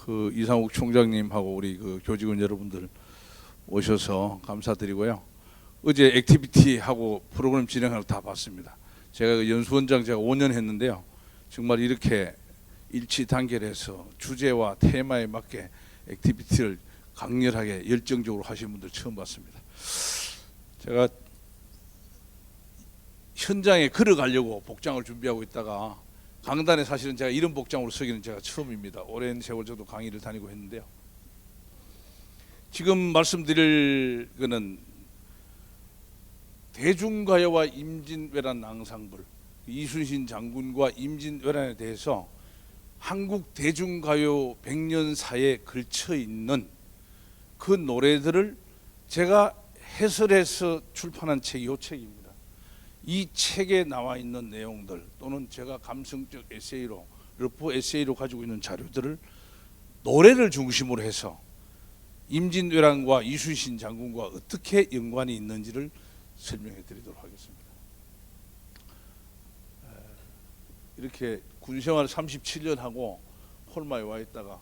그 이상욱 총장님하고 우리 그 교직원 여러분들 오셔서 감사드리고요. 어제 액티비티 하고 프로그램 진행하는 거 다 봤습니다. 제가 그 연수원장 제가 5년 했는데요. 정말 이렇게 일치 단결해서 주제와 테마에 맞게 액티비티를 강렬하게 열정적으로 하시는 분들 처음 봤습니다. 제가 현장에 걸어가려고 복장을 준비하고 있다가 강단에 사실은 제가 이런 복장으로 서기는 제가 처음입니다. 오랜 세월 저도 강의를 다니고 했는데요. 지금 말씀드릴 거는 대중가요와 임진왜란 앙상블, 이순신 장군과 임진왜란에 대해서 한국 대중가요 100년사에 걸쳐 있는 그 노래들을 제가 해설해서 출판한 책이 이 책입니다. 이 책에 나와 있는 내용들 또는 제가 감성적 에세이로 러프 에세이로 가지고 있는 자료들을 노래를 중심으로 해서 임진왜란과 이순신 장군과 어떻게 연관이 있는지를 설명해 드리도록 하겠습니다. 이렇게 군생활 37년 하고 폴마에 와 있다가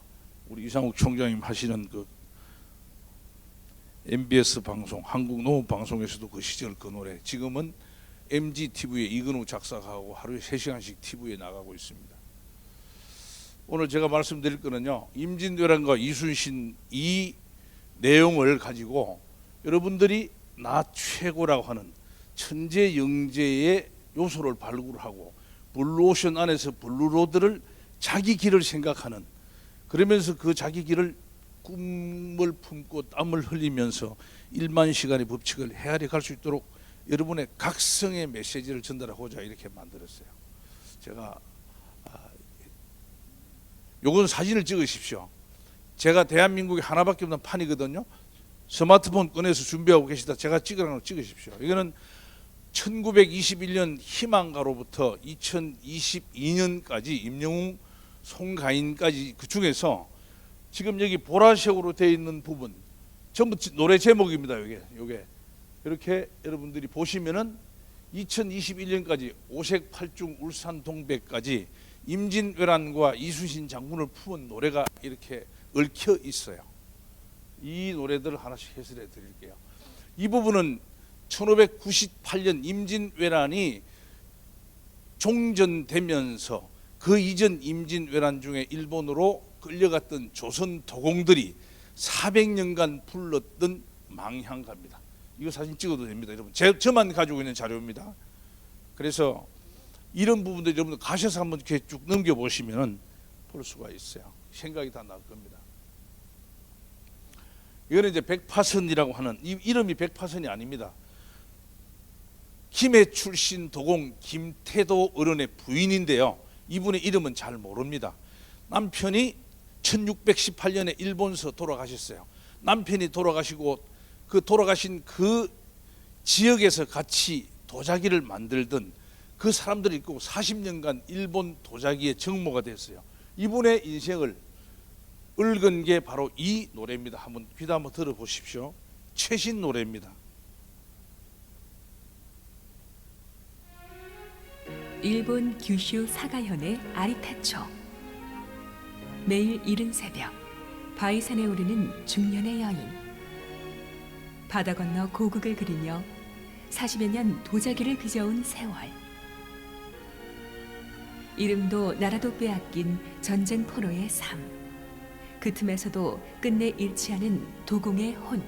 우리 이상욱 총장님 하시는 그 MBS 방송, 한국농업방송에서도 그 시절 그 노래, 지금은 MGTV에 이근우 작사하고 하루에 3시간씩 TV에 나가고 있습니다. 오늘 제가 말씀드릴 거는요, 임진왜란과 이순신 이 내용을 가지고 여러분들이 나 최고라고 하는 천재 영재의 요소를 발굴하고 블루오션 안에서 블루로드를 자기 길을 생각하는, 그러면서 그 자기 길을 꿈을 품고 땀을 흘리면서 1만 시간의 법칙을 헤아려 갈 수 있도록 여러분의 각성의 메시지를 전달하고자 이렇게 만들었어요. 제가 요건 사진을 찍으십시오. 제가 대한민국에 하나밖에 없는 판이거든요. 스마트폰 꺼내서 준비하고 계시다 제가 찍으라는 걸 찍으십시오. 이거는 1921년 희망가로부터 2022년까지 임영웅, 송가인까지 그 중에서 지금 여기 보라색으로 되어 있는 부분 전부 노래 제목입니다. 요게 이렇게 여러분들이 보시면은 2021년까지 오색 팔중 울산 동백까지 임진왜란과 이순신 장군을 품은 노래가 이렇게 얽혀 있어요. 이 노래들을 하나씩 해설해 드릴게요. 이 부분은 1598년 임진왜란이 종전되면서 그 이전 임진왜란 중에 일본으로 끌려갔던 조선 도공들이 400년간 불렀던 망향가입니다. 이거 사진 찍어도 됩니다. 여러분, 저만 가지고 있는 자료입니다. 그래서 이런 부분들 여러분들 가셔서 한번 이렇게 쭉 넘겨보시면 볼 수가 있어요. 생각이 다 날 겁니다. 이거는 이제 백파선이라고 하는, 이 이름이 백파선이 아닙니다. 김해 출신 도공 김태도 어른의 부인인데요. 이분의 이름은 잘 모릅니다. 남편이 1618년에 일본서 돌아가셨어요. 남편이 돌아가시고 그 돌아가신 그 지역에서 같이 도자기를 만들던 그 사람들이 있고 40년간 일본 도자기의 정모가 됐어요. 이분의 인생을 읊은 게 바로 이 노래입니다. 한번 귀다 한번 들어보십시오. 최신 노래입니다. 일본 규슈 사가현의 아리타초. 매일 이른 새벽 바위산에 오르는 중년의 여인. 바다 건너 고국을 그리며 40여 년 도자기를 빚어온 세월. 이름도 나라도 빼앗긴 전쟁 포로의 삶. 그 틈에서도 끝내 잃지 않은 도공의 혼.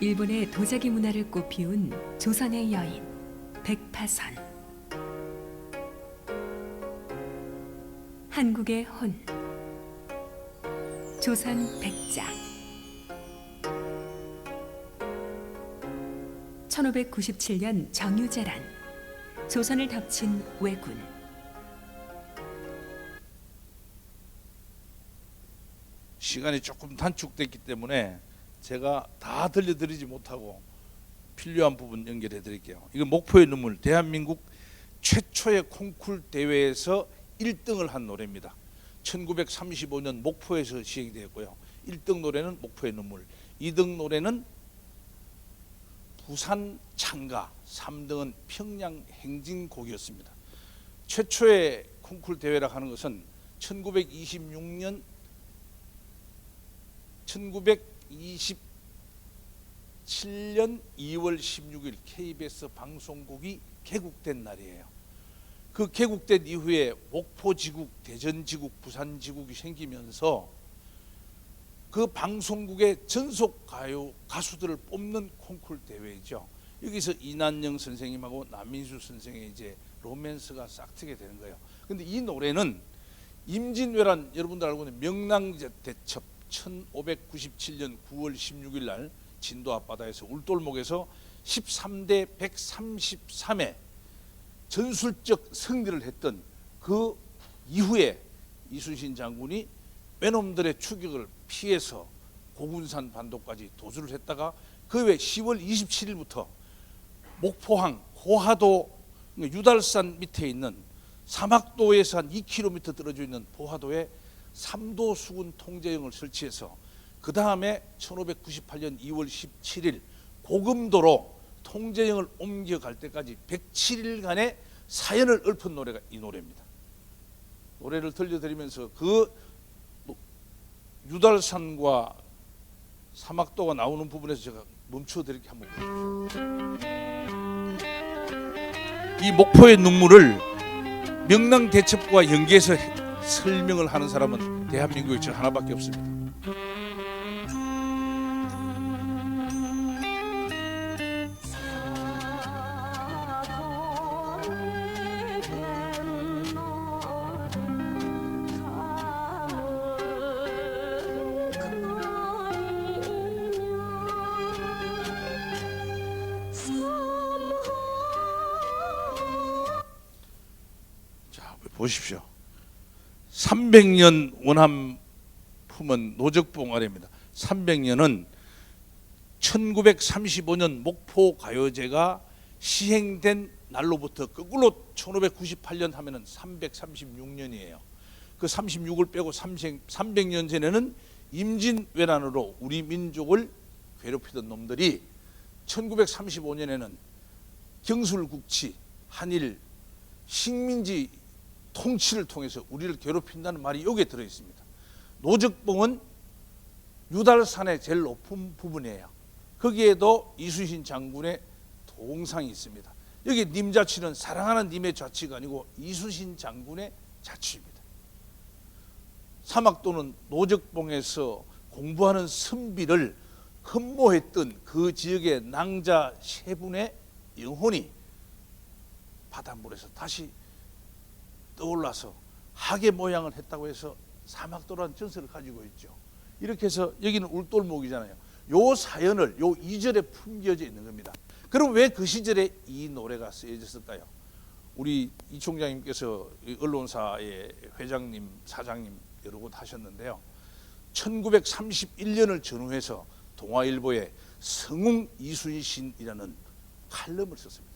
일본의 도자기 문화를 꽃피운 조선의 여인 백파선. 한국의 혼. 조선 백작. 1597년 정유재란. 조선을 덮친 왜군. 시간이 조금 단축됐기 때문에 제가 다 들려드리지 못하고 필요한 부분 연결해 드릴게요. 이건 목포의 눈물, 대한민국 최초의 콩쿨 대회에서 1등을 한 노래입니다. 1935년 목포에서 시행이 되었고요. 1등 노래는 목포의 눈물, 2등 노래는 부산 창가, 3등은 평양 행진곡이었습니다. 최초의 콩쿨 대회라 하는 것은 1926년 1927년 2월 16일 KBS 방송국이 개국된 날이에요. 그 개국된 이후에 목포지국, 대전지국, 부산지국이 생기면서 그 방송국의 전속 가요 가수들을 뽑는 콩쿠르 대회죠. 여기서 이난영 선생님하고 남민수 선생의 이제 로맨스가 싹트게 되는 거예요. 근데 이 노래는 임진왜란, 여러분들 알고 있는 명랑대첩 1597년 9월 16일 날 진도 앞바다에서 울돌목에서 13대 133의 전술적 승리를 했던 그 이후에 이순신 장군이 외놈들의 추격을 피해서 고군산 반도까지 도주를 했다가 그 외 10월 27일부터 목포항 고하도 유달산 밑에 있는 사막도에서 한 2km 떨어져 있는 보하도에 삼도 수군 통제영을 설치해서 그 다음에 1598년 2월 17일 고금도로 통제영을 옮겨갈 때까지 107일간의 사연을 읊은 노래가 이 노래입니다. 노래를 들려드리면서 그 유달산과 사막도가 나오는 부분에서 제가 멈춰드릴게 한번 보십시오. 이 목포의 눈물을 명랑대첩과 연계해서 설명을 하는 사람은 대한민국에 저 하나밖에 없습니다. 보십시오. 300년 원함 품은 노적봉 아래입니다. 300년은 1935년 목포 가요제가 시행된 날로부터 거꾸로 1598년 하면은 336년이에요. 그 36을 빼고 300년 전에는 임진왜란으로 우리 민족을 괴롭히던 놈들이 1935년에는 경술국치, 한일, 식민지 통치를 통해서 우리를 괴롭힌다는 말이 여기에 들어 있습니다. 노적봉은 유달산의 제일 높은 부분이에요. 거기에도 이순신 장군의 동상이 있습니다. 여기 님자취는 사랑하는 님의 자취가 아니고 이순신 장군의 자취입니다. 사막도는 노적봉에서 공부하는 선비를 흠모했던 그 지역의 낭자 세 분의 영혼이 바닷물에서 다시 떠올라서 하계 모양을 했다고 해서 사막도라는 전설을 가지고 있죠. 이렇게 해서 여기는 울돌목이잖아요. 요 사연을 요 2절에 품겨져 있는 겁니다. 그럼 왜 그 시절에 이 노래가 쓰여졌을까요? 우리 이 총장님께서 언론사의 회장님, 사장님 여러 곳 하셨는데요. 1931년을 전후해서 동아일보에 성웅 이순신이라는 칼럼을 썼습니다.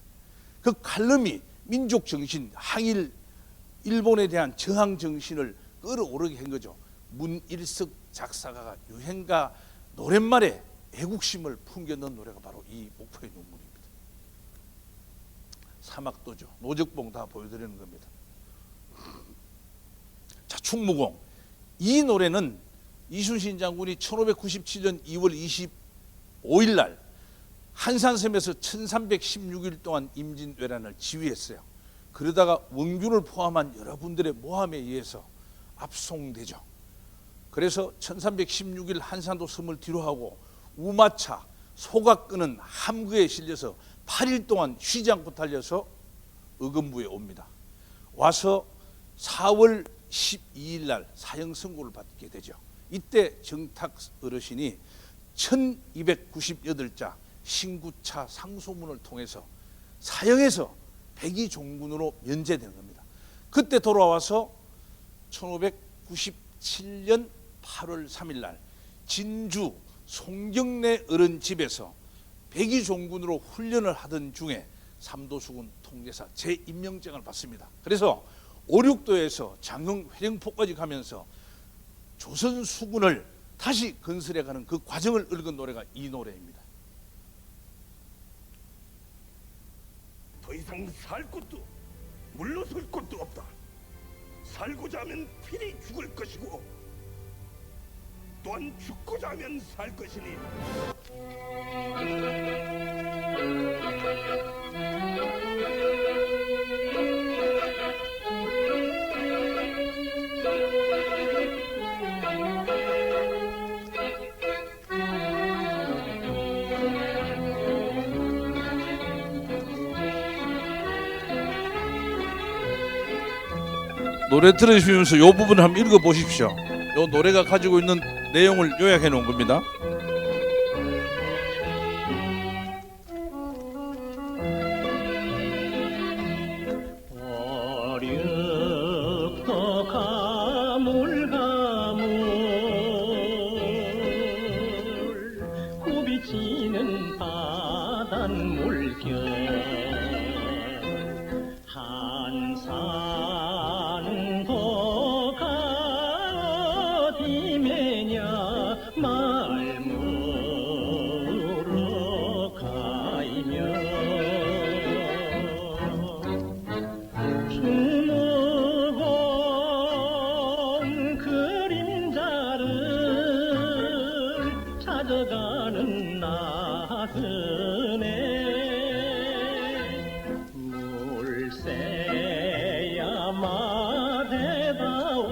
그 칼럼이 민족 정신, 항일, 일본에 대한 저항 정신을 끌어오르게 한 거죠. 문일석 작사가가 유행가 노랫말에 애국심을 풍겨 넣은 노래가 바로 이 목포의 눈물입니다. 사막도죠. 노적봉 다 보여드리는 겁니다. 자, 충무공. 이 노래는 이순신 장군이 1597년 2월 25일 날 한산섬에서 1316일 동안 임진왜란을 지휘했어요. 그러다가 원균을 포함한 여러분들의 모함에 의해서 압송되죠. 그래서 1316일 한산도 섬을 뒤로하고 우마차, 소가 끄는 함그에 실려서 8일 동안 쉬지 않고 달려서 의금부에 옵니다. 와서 4월 12일 날 사형 선고를 받게 되죠. 이때 정탁 어르신이 1298자 신구차 상소문을 통해서 사형에서 백의 종군으로 면제되는 겁니다. 그때 돌아와서 1597년 8월 3일 날 진주 송경래 어른 집에서 백의 종군으로 훈련을 하던 중에 삼도수군 통제사 재임명장을 받습니다. 그래서 오륙도에서 장흥 회령포까지 가면서 조선 수군을 다시 건설해가는 그 과정을 읊은 노래가 이 노래입니다. 더 이상 살 곳도 물러설 곳도 없다. 살고자 하면 필히 죽을 것이고 또한 죽고자 하면 살 것이니 노래 들으시면서 이 부분을 한번 읽어보십시오. 이 노래가 가지고 있는 내용을 요약해 놓은 겁니다. 어렵고 가물가물 굽이치는 바닷물결 한산도 가디매냐 말물어 가이며 주무공 그림자를 찾아가는 나그네 물새야 마대다오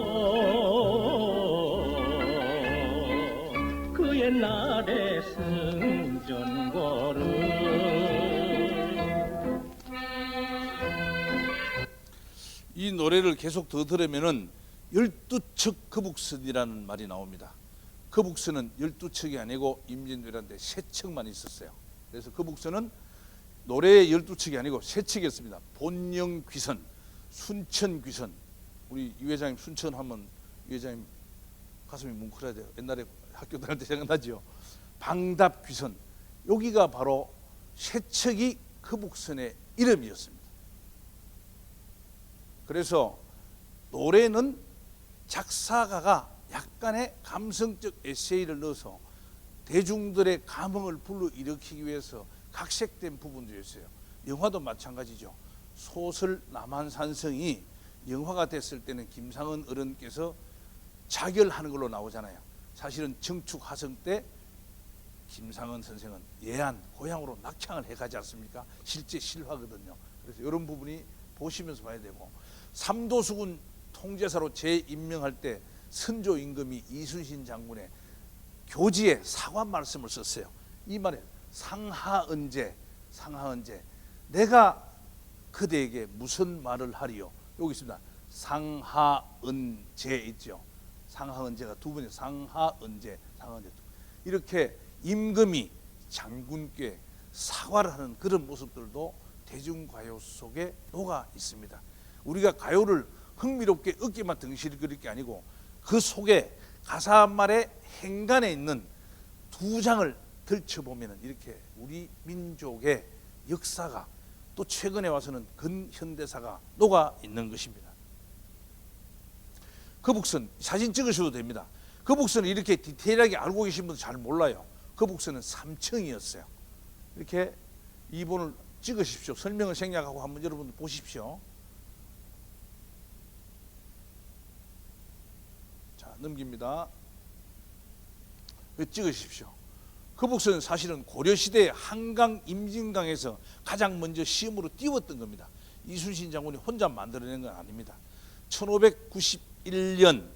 그 옛날의 승전거를 이 노래를 계속 더 들으면은 12척 거북선이라는 말이 나옵니다. 거북선은 12척이 아니고 임진왜란때 3척만 있었어요. 그래서 거북선은 노래의 12척이 아니고 3척이었습니다. 본영귀선, 순천귀선. 우리 이 회장님 순천 하면 이 회장님 가슴이 뭉클해야 돼요. 옛날에 학교 다닐 때 생각나죠. 방답귀선. 여기가 바로 3척이 거북선의 이름이었습니다. 그래서 노래는 작사가가 약간의 감성적 에세이를 넣어서 대중들의 감흥을 불러일으키기 위해서 각색된 부분도 있어요. 영화도 마찬가지죠. 소설 남한산성이 영화가 됐을 때는 김상은 어른께서 자결하는 걸로 나오잖아요. 사실은 정축하성 때 김상은 선생은 예안 고향으로 낙향을 해가지 않습니까? 실제 실화거든요. 그래서 이런 부분이 보시면서 봐야 되고, 삼도수군 통제사로 재임명할 때 선조 임금이 이순신 장군의 교지에 사과 말씀을 썼어요. 이 말에 상하은제, 상하은제, 내가 그대에게 무슨 말을 하리요? 여기 있습니다. 상하은제 있죠. 상하은제가 두 번이 상하은제, 상하은제. 이렇게 임금이 장군께 사과를 하는 그런 모습들도 대중가요 속에 녹아 있습니다. 우리가 가요를 흥미롭게 어깨만 등실 그릴 게 아니고 그 속에 가사 말의 행간에 있는 두 장을 들춰보면 이렇게 우리 민족의 역사가 또 최근에 와서는 근현대사가 녹아 있는 것입니다. 거북선 사진 찍으셔도 됩니다. 거북선을 이렇게 디테일하게 알고 계신 분들 잘 몰라요. 거북선은 3층이었어요. 이렇게 2번을 찍으십시오. 설명을 생략하고 한번 여러분들 보십시오. 자, 넘깁니다. 찍으십시오. 거북선은 사실은 고려시대 한강 임진강에서 가장 먼저 시험으로 띄웠던 겁니다. 이순신 장군이 혼자 만들어낸 건 아닙니다. 1591년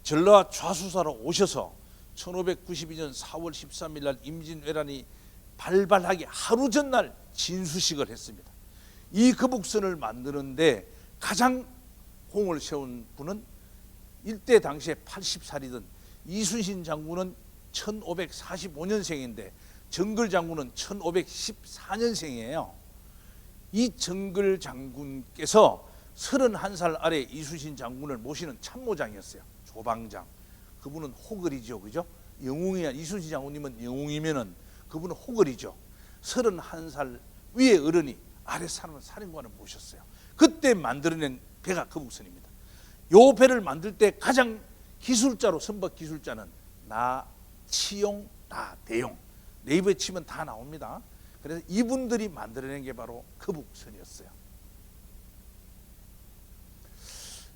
전라 좌수사로 오셔서 1592년 4월 13일 날 임진왜란이 발발하기 하루 전날 진수식을 했습니다. 이 거북선을 만드는데 가장 공을 세운 분은 일대 당시에 80살이던 이순신 장군은 1545년생인데 정글 장군은 1514년생이에요. 이 정글 장군께서 31살 아래 이순신 장군을 모시는 참모장이었어요. 조방장. 그분은 호걸이죠, 그죠? 영웅이야. 이순신 장군님은 영웅이면은 그분은 호걸이죠. 31살 위에 어른이 아래 사람은 사령관을 모셨어요. 그때 만들어낸 배가 거북선입니다. 요 배를 만들 때 가장 기술자로 선박 기술자는 나치용, 나대용. 네이버에 치면 다 나옵니다. 그래서 이분들이 만들어낸 게 바로 거북선이었어요.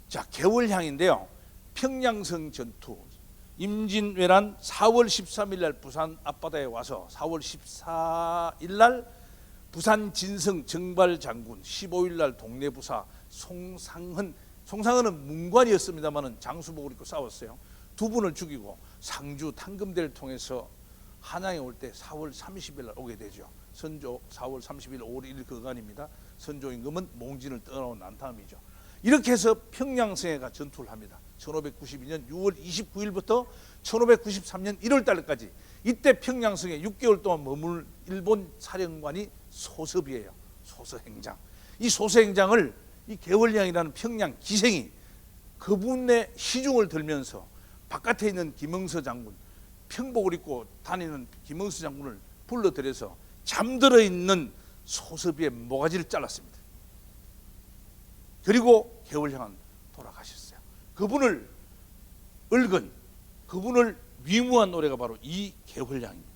자, 개월향인데요. 평양성 전투 임진왜란 4월 13일 날 부산 앞바다에 와서 4월 14일 날 부산 진성 정발 장군, 15일 날 동래부사 송상헌은 문관이었습니다만은 장수복을 입고 싸웠어요. 두 분을 죽이고 상주 탕금대를 통해서 한양에 올 때 4월 30일 날 오게 되죠. 선조 4월 30일 5월 1일 그간입니다. 선조 임금은 몽진을 떠나온 난 다음이죠. 이렇게 해서 평양성에가 전투를 합니다. 1592년 6월 29일부터 1593년 1월 달까지 이때 평양성에 6개월 동안 머물 일본 사령관이 소섭이에요. 소서행장. 이 소서행장을 이 개월량이라는 평양 기생이 그분의 시중을 들면서 바깥에 있는 김응서 장군, 평복을 입고 다니는 김응서 장군을 불러들여서 잠들어 있는 소섭이의 모가지를 잘랐습니다. 그리고 개월량은 돌아가셨어요. 그분을 얽은, 그분을 위무한 노래가 바로 이 개월량입니다.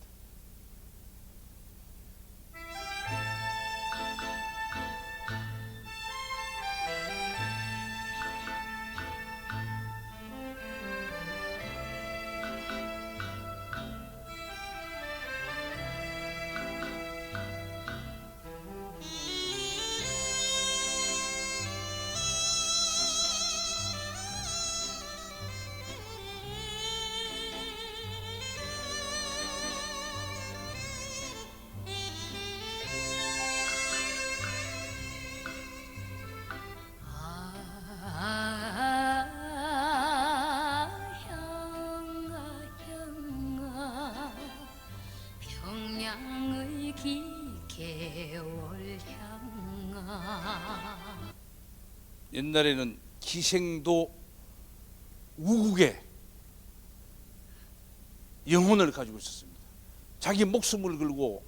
평양의 개월향아. 옛날에는 기생도 우국의 영혼을 가지고 있었습니다. 자기 목숨을 걸고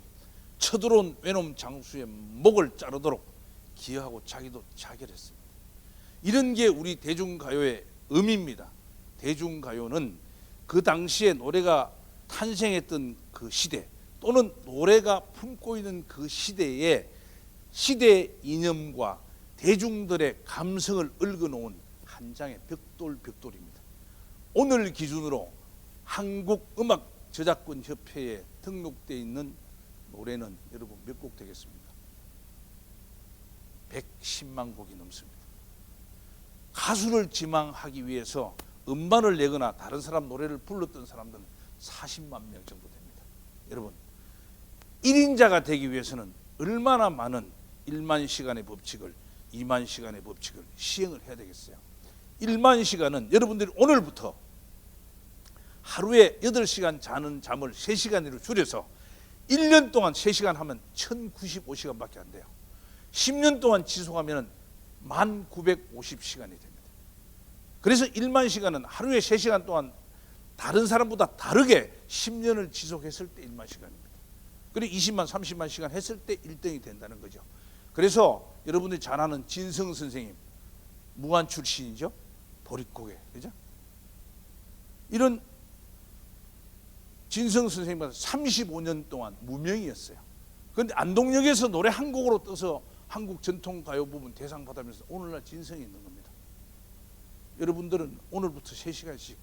쳐들어온 외놈 장수의 목을 자르도록 기여하고 자기도 자결했습니다. 이런 게 우리 대중가요의 의미입니다. 대중가요는 그 당시에 노래가 탄생했던 그 시대 또는 노래가 품고 있는 그 시대의 시대 이념과 대중들의 감성을 얽어놓은 한 장의 벽돌입니다. 오늘 기준으로 한국음악저작권협회에 등록되어 있는 노래는 여러분 몇 곡 되겠습니까? 110만 곡이 넘습니다. 가수를 지망하기 위해서 음반을 내거나 다른 사람 노래를 불렀던 사람들은 40만 명 정도 됩니다. 여러분 1인자가 되기 위해서는 얼마나 많은 1만 시간의 법칙을 2만 시간의 법칙을 시행을 해야 되겠어요. 1만 시간은 여러분들이 오늘부터 하루에 8시간 자는 잠을 3시간으로 줄여서 1년 동안 3시간 하면 1095시간밖에 안 돼요. 10년 동안 지속하면 1950시간이 됩니다. 그래서 1만 시간은 하루에 3시간 동안 다른 사람보다 다르게 10년을 지속했을 때 1만 시간입니다. 그리고 20만 30만 시간 했을 때 1등이 된다는 거죠. 그래서 여러분들이 잘 아는 진성 선생님 무안 출신이죠. 보릿고개, 그죠? 이런 진성 선생님은 35년 동안 무명이었어요. 그런데 안동역에서 노래 한 곡으로 떠서 한국 전통가요 부분 대상 받으면서 오늘날 진성이 있는 겁니다. 여러분들은 오늘부터 3시간씩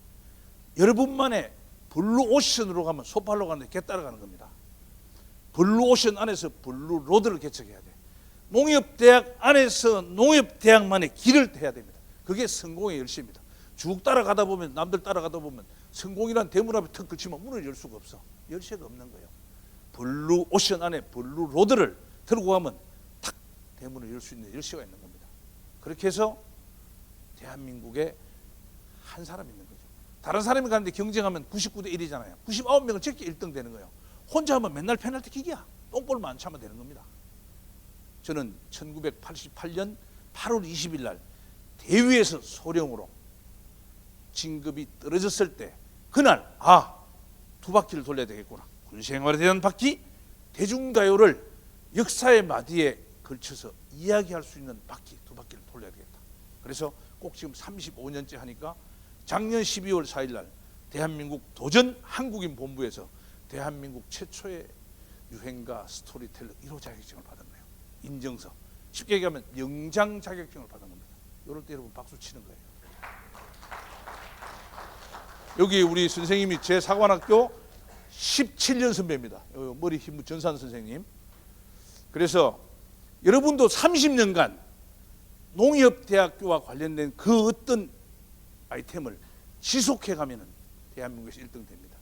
여러분만의 블루오션으로 가면 소팔로 가는데 개 따라가는 겁니다. 블루오션 안에서 블루로드를 개척해야 돼. 농협대학 안에서 농협대학만의 길을 해야 됩니다. 그게 성공의 열쇠입니다. 쭉 따라가다 보면 남들 따라가다 보면 성공이란 대문 앞에 턱 걸치면 문을 열 수가 없어. 열쇠가 없는 거예요. 블루오션 안에 블루로드를 들고 가면 탁 대문을 열 수 있는 열쇠가 있는 겁니다. 그렇게 해서 대한민국에 한 사람 있는 거죠. 다른 사람이 가는데 경쟁하면 99대 1이잖아요. 99명은 적게 1등 되는 거예요. 혼자 하면 맨날 페널티킥이야. 똥볼만 안 차면 되는 겁니다. 저는 1988년 8월 20일 날 대위에서 소령으로 진급이 떨어졌을 때 그날 두 바퀴를 돌려야 되겠구나. 군생활에 대한 바퀴, 대중가요를 역사의 마디에 걸쳐서 이야기할 수 있는 바퀴, 두 바퀴를 돌려야 되겠다. 그래서 꼭 지금 35년째 하니까 작년 12월 4일 날 대한민국 도전 한국인 본부에서 대한민국 최초의 유행가 스토리텔러 1호 자격증을 받은 거예요. 인정서. 쉽게 얘기하면 영장 자격증을 받은 겁니다. 이럴 때 여러분 박수 치는 거예요. 여기 우리 선생님이 제 사관학교 17년 선배입니다. 머리 힘 전산 선생님. 그래서 여러분도 30년간 농협대학교와 관련된 그 어떤 아이템을 지속해 가면은 대한민국에서 1등 됩니다.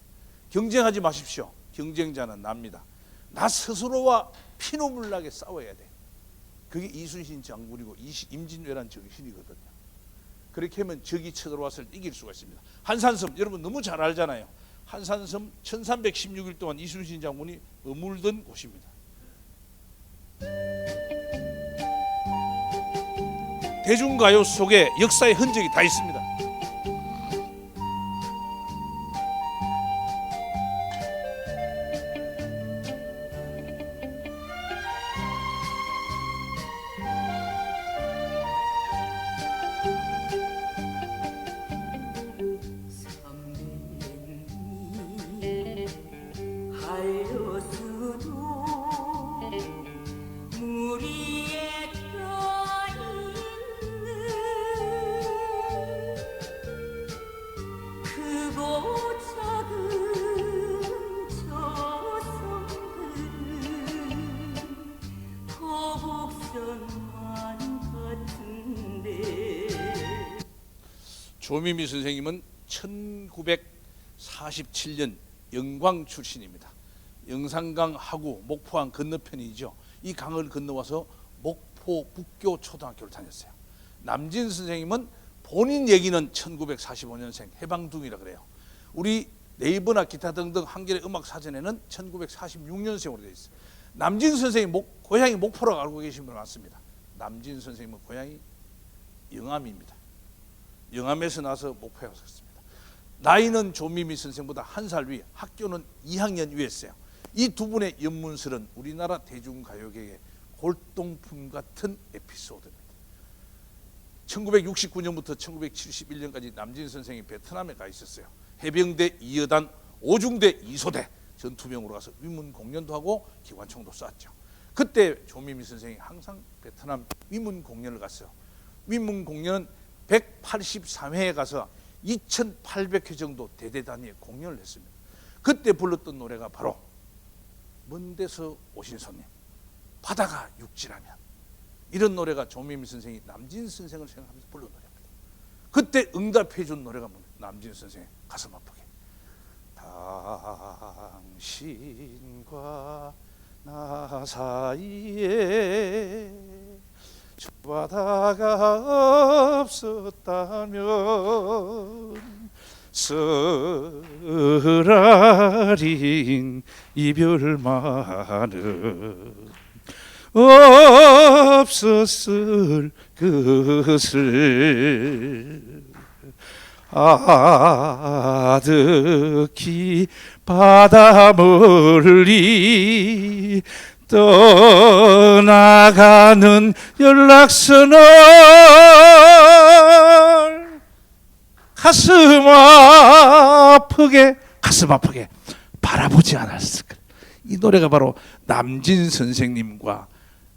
경쟁하지 마십시오. 경쟁자는 납니다. 나 스스로와 피눈물 나게 싸워야 돼. 그게 이순신 장군이고 임진왜란 정신이거든요. 그렇게 하면 적이 쳐들어왔을 때 이길 수가 있습니다. 한산섬 여러분 너무 잘 알잖아요. 한산섬 1316일 동안 이순신 장군이 머물던 곳입니다. 대중가요 속에 역사의 흔적이 다 있습니다. 조미미 선생님은 1947년 영광 출신입니다. 영산강 하구 목포항 건너편이죠. 이 강을 건너와서 목포 북교 초등학교를 다녔어요. 남진 선생님은 본인 얘기는 1945년생 해방둥이라 그래요. 우리 네이버나 기타 등등 한겨레 음악 사전에는 1946년생으로 되어 있어요. 남진 선생님 고향이 목포라고 알고 계신 분 많습니다. 남진 선생님은 고향이 영암입니다. 영암에서 나서 목포에 왔습니다. 나이는 조미미 선생보다 한 살 위, 학교는 2학년 위였어요. 이 두 분의 연문설은 우리나라 대중가요계의 골동품 같은 에피소드입니다. 1969년부터 1971년까지 남진 선생이 베트남에 가 있었어요. 해병대 2여단 5중대 2소대 전투병으로 가서 위문 공연도 하고 기관총도 쐈죠. 그때 조미미 선생이 항상 베트남 위문 공연을 갔어요. 위문 공연은 183회에 가서 2800회 정도 대대단위의 공연을 했습니다. 그때 불렀던 노래가 바로 먼 데서 오신 손님, 바다가 육지라면, 이런 노래가 조미미 선생이 남진 선생을 생각하면서 부른 노래입니다. 그때 응답해 준 노래가 뭡니까? 남진 선생의 가슴 아프게 당신과 나 사이에 저 바다가 없었다면 쓰라린 이별만은 없었을 것을 아득히 바다 멀리 떠나가는 연락선을 가슴 아프게 바라보지 않았을까. 이 노래가 바로 남진 선생님과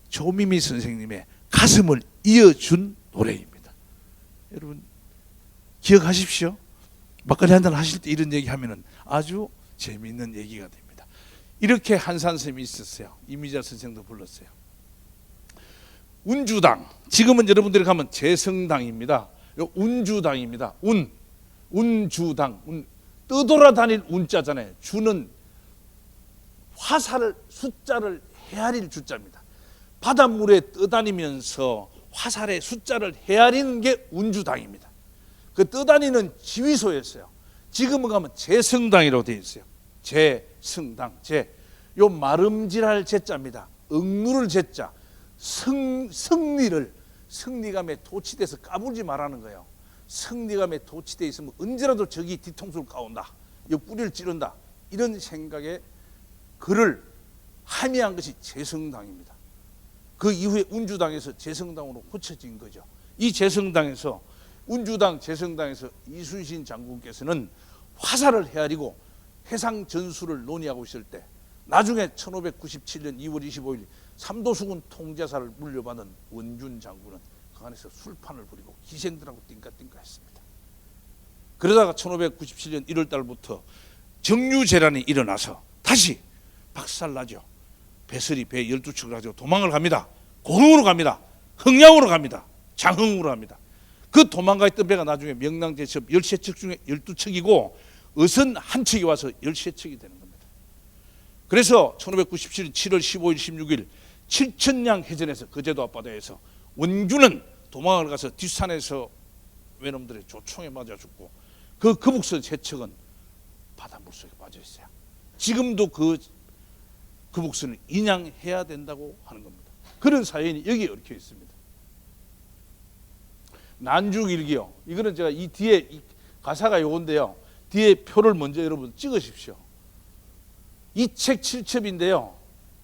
조미미 선생님의 가슴을 이어준 노래입니다. 여러분 기억하십시오. 막걸리 한잔 하실 때 이런 얘기 하면은 아주 재미있는 얘기가 됩니다. 이렇게 한산섬이 있었어요. 이미자 선생도 불렀어요. 운주당, 지금은 여러분들이 가면 재성당입니다. 운주당입니다. 운주당, 떠돌아다닐 운자잖아요. 주는 화살을, 숫자를 헤아릴 주자입니다. 바닷물에 떠다니면서 화살의 숫자를 헤아리는 게 운주당입니다. 그 떠다니는 지휘소였어요. 지금은 가면 재성당이라고 되어 있어요. 재성당, 요 마름질할 제자입니다. 억누를 제자, 승리감에 도취돼서 까불지 말라는 거예요. 승리감에 도취돼 있으면 언제라도 적이 뒤통수를 까온다, 옆구리를 찌른다, 이런 생각에 그를 함의한 것이 재성당입니다. 그 이후에 운주당에서 재성당으로 고쳐진 거죠. 이 재성당에서, 운주당 재성당에서 이순신 장군께서는 화살을 헤아리고 해상 전술을 논의하고 있을 때, 나중에 1597년 2월 25일 삼도수군 통제사를 물려받은 원준 장군은 그 안에서 술판을 부리고 기생들하고 띵까띵까 했습니다. 그러다가 1597년 1월 달부터 정유재란이 일어나서 다시 박살나죠. 배설이 배 12척을 가지고 도망을 갑니다. 고흥으로 갑니다. 흥양으로 갑니다. 장흥으로 갑니다. 그 도망가 있던 배가 나중에 명랑제첩 13척 중에 12척이고 어선 한 척이 와서 13척이 되는 겁니다. 그래서 1597년 7월 15일 16일 칠천량 해전에서 거제도 앞바다에서 원주는 도망을 가서 뒷산에서 외놈들의 조총에 맞아 죽고 그 거북선 세 척은 바닷물 속에 빠져 있어요. 지금도 그 거북선을 인양해야 된다고 하는 겁니다. 그런 사연이 여기에 얽혀 있습니다. 난중일기요. 이거는 제가 이 뒤에 이 가사가 요건데요. 뒤에 표를 먼저 여러분 찍으십시오. 이 책 7첩인데요.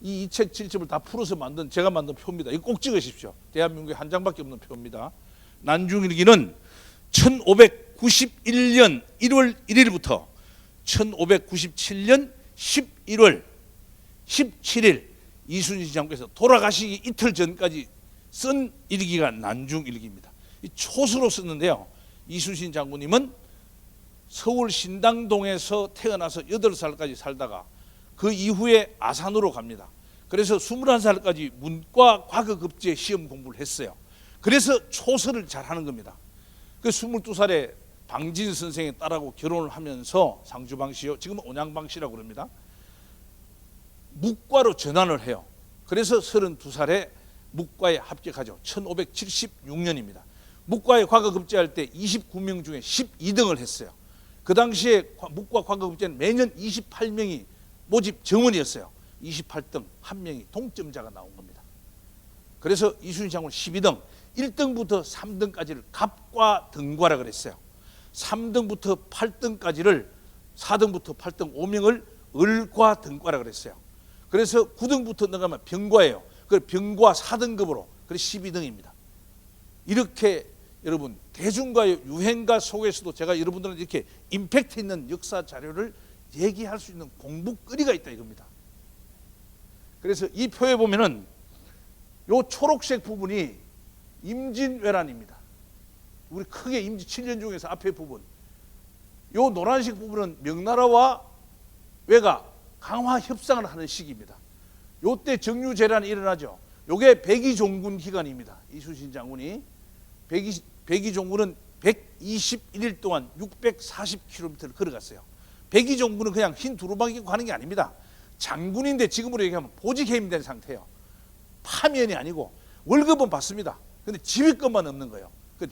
이 책 7첩을 다 풀어서 제가 만든 표입니다. 이거 꼭 찍으십시오. 대한민국에 한 장밖에 없는 표입니다. 난중일기는 1591년 1월 1일부터 1597년 11월 17일 이순신 장군께서 돌아가시기 이틀 전까지 쓴 일기가 난중일기입니다. 이 초수로 썼는데요. 이순신 장군님은 서울 신당동에서 태어나서 8살까지 살다가 그 이후에 아산으로 갑니다. 그래서 21살까지 문과 과거급제 시험 공부를 했어요. 그래서 초서를 잘하는 겁니다. 그 22살에 방진 선생의 딸하고 결혼을 하면서 상주방씨요, 지금은 온양방씨라고 그럽니다. 묵과로 전환을 해요. 그래서 32살에 묵과에 합격하죠. 1576년입니다. 묵과에 과거급제할 때 29명 중에 12등을 했어요. 그 당시에 묵과 과거급제는 매년 28명이 모집 정원이었어요. 28등, 한 명이 동점자가 나온 겁니다. 그래서 이순신 장군 12등, 1등부터 3등까지를 갑과 등과라 그랬어요. 3등부터 8등까지를 4등부터 8등 5명을 을과 등과라 그랬어요. 그래서 9등부터 넘어가면 병과예요. 그 병과 4등급으로 그래서 12등입니다. 이렇게 여러분 대중가요 유행가 속에서도 제가 여러분들한테 이렇게 임팩트 있는 역사 자료를 얘기할 수 있는 공부거리가 있다 이겁니다. 그래서 이 표에 보면은 요 초록색 부분이 임진왜란입니다. 우리 크게 임진 7년 중에서 앞에 부분, 요 노란색 부분은 명나라와 왜가 강화 협상을 하는 시기입니다. 요때 정유재란이 일어나죠. 요게 백의종군 기간입니다. 이순신 장군이 백의종군은 121일 동안 640km를 걸어갔어요. 백의종군은 그냥 흰 두루마기 입고 가는 게 아닙니다. 장군인데 지금으로 얘기하면 보직 해임된 상태예요. 파면이 아니고 월급은 받습니다. 근데 지휘권만 없는 거예요.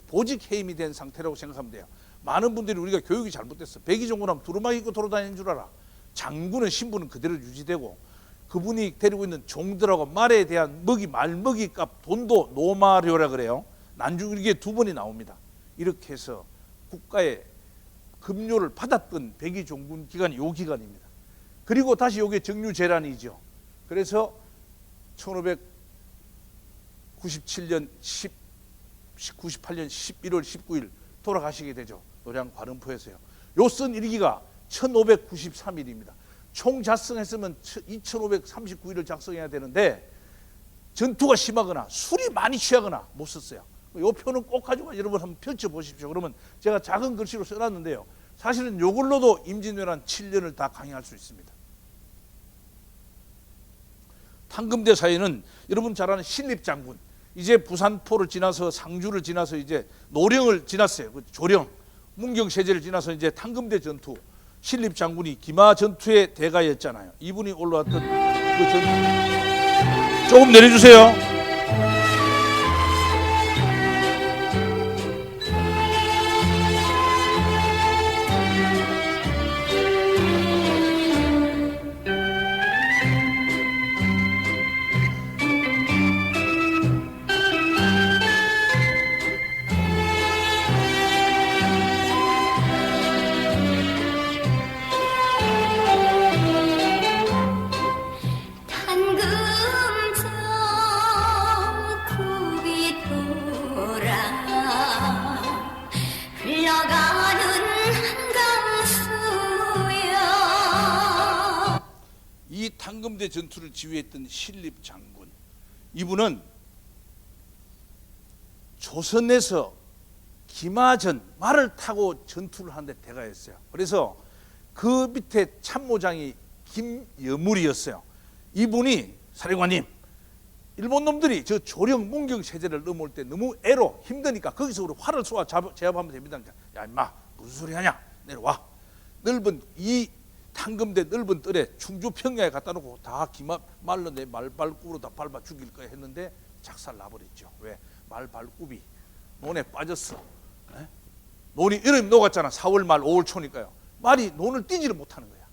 보직 해임이 된 상태라고 생각하면 돼요. 많은 분들이 우리가 교육이 잘못됐어. 백의종군 하면 두루마기 입고 돌아다니는 줄 알아. 장군은 신분은 그대로 유지되고 그분이 데리고 있는 종들하고 말에 대한 말먹이값 돈도 노마료라 그래요. 난중일기에 2번이 나옵니다. 이렇게 해서 국가의 급료를 받았던 백의종군 기간이 요 기간입니다. 그리고 다시 요게 정유재란이죠. 그래서 1598년 11월 19일 돌아가시게 되죠. 노량 관음포에서요. 요 쓴 일기가 1593일입니다. 총 작성했으면 2539일을 작성해야 되는데 전투가 심하거나 술이 많이 취하거나 못 썼어요. 요 표는 꼭 가지고 여러분 한번 펼쳐보십시오. 그러면 제가 작은 글씨로 써놨는데요. 사실은 요걸로도 임진왜란 7년을 다 강의할 수 있습니다. 탕금대 사이는 여러분 잘 아는 신립장군, 이제 부산포를 지나서 상주를 지나서 이제 노령을 지났어요. 조령, 문경세제를 지나서 이제 탕금대 전투, 신립장군이 기마 전투의 대가였잖아요. 이분이 올라왔던 그 전투. 조금 내려주세요. 탕금대 전투를 지휘했던 신립장군, 이분은 조선에서 기마전 말을 타고 전투를 하는데 대가였어요. 그래서 그 밑에 참모장이 김여물이었어요. 이분이 사령관님, 일본 놈들이 저 조령 문경 체제를 넘어올 때 너무 애로 힘드니까 거기서 우리 활을 쏘아 제압하면 됩니다. 야 임마 무슨 소리 하냐, 내려와. 넓은 이 탕금대 넓은 뜰에 충주 평야에 갖다 놓고 다 기마 말로 내 말발굽으로 다 밟아 죽일 거야 했는데 작살 나버렸죠. 왜? 말발굽이 논에 빠졌어. 에? 논이 이름 녹았잖아. 4월 말 5월 초니까요. 말이 논을 띄지를 못하는 거야.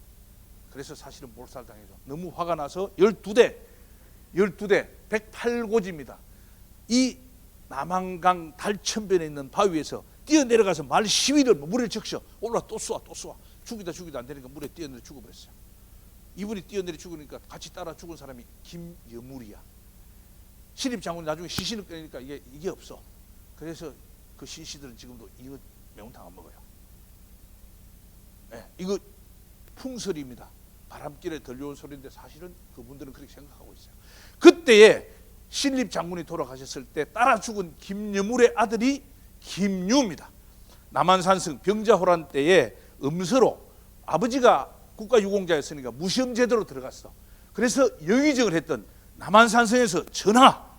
그래서 사실은 몰살당해서 너무 화가 나서 12대 108고지입니다. 이 남한강 달천변에 있는 바위에서 뛰어내려가서 말 시위를 물에 적셔 올라 또 쏘아 죽이다 안 되니까 물에 뛰어내려 죽어버렸어요. 이분이 뛰어내려 죽으니까 같이 따라 죽은 사람이 김여물이야. 신입장군이 나중에 시신을 꺼내니까 이게 없어. 그래서 그 신씨들은 지금도 이거 매운탕 안 먹어요. 네, 이거 풍설입니다. 바람길에 들려온 소리인데 사실은 그분들은 그렇게 생각하고 있어요. 그때에 신립장군이 돌아가셨을 때 따라 죽은 김여물의 아들이 김유입니다. 남한산성 병자호란 때에 음서로 아버지가 국가유공자였으니까 무시험제도로 들어갔어. 그래서 영의정을 했던 남한산성에서 전하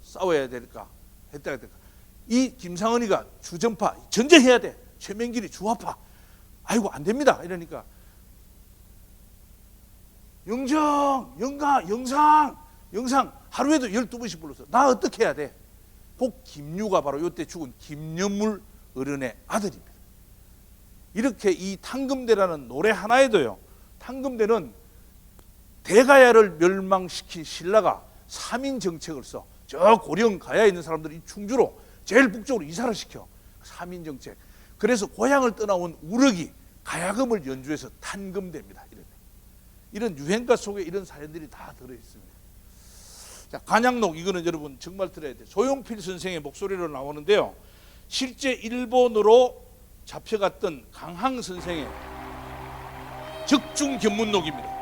싸워야 될까 했다가 될까. 이 김상은이가 주전파 전쟁해야 돼. 최명길이 주화파. 아이고 안 됩니다. 이러니까 영정, 영가, 영상 하루에도 12번씩 불러서 나 어떻게 해야 돼? 꼭 김유가 바로 이때 죽은 김여물 어른의 아들입니다. 이렇게 이 탕금대라는 노래 하나에도요, 탕금대는 대가야를 멸망시킨 신라가 3인 정책을 써. 저 고령 가야에 있는 사람들이 충주로 제일 북쪽으로 이사를 시켜. 3인 정책. 그래서 고향을 떠나온 우럭이 가야금을 연주해서 탕금대입니다. 이런 유행가 속에 이런 사연들이 다 들어있습니다. 자, 간양록, 이거는 여러분 정말 들어야 돼요. 조용필 선생의 목소리로 나오는데요, 실제 일본으로 잡혀갔던 강항 선생의 적중견문록입니다.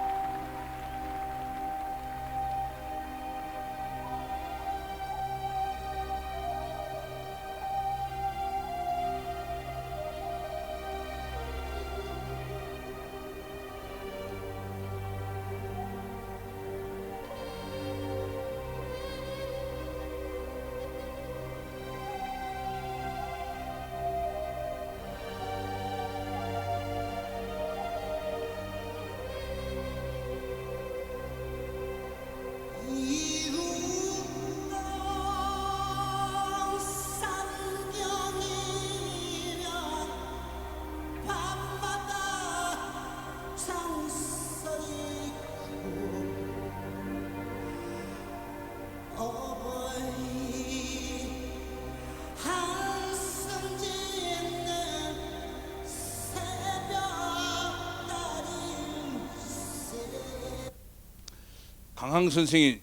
강항 선생이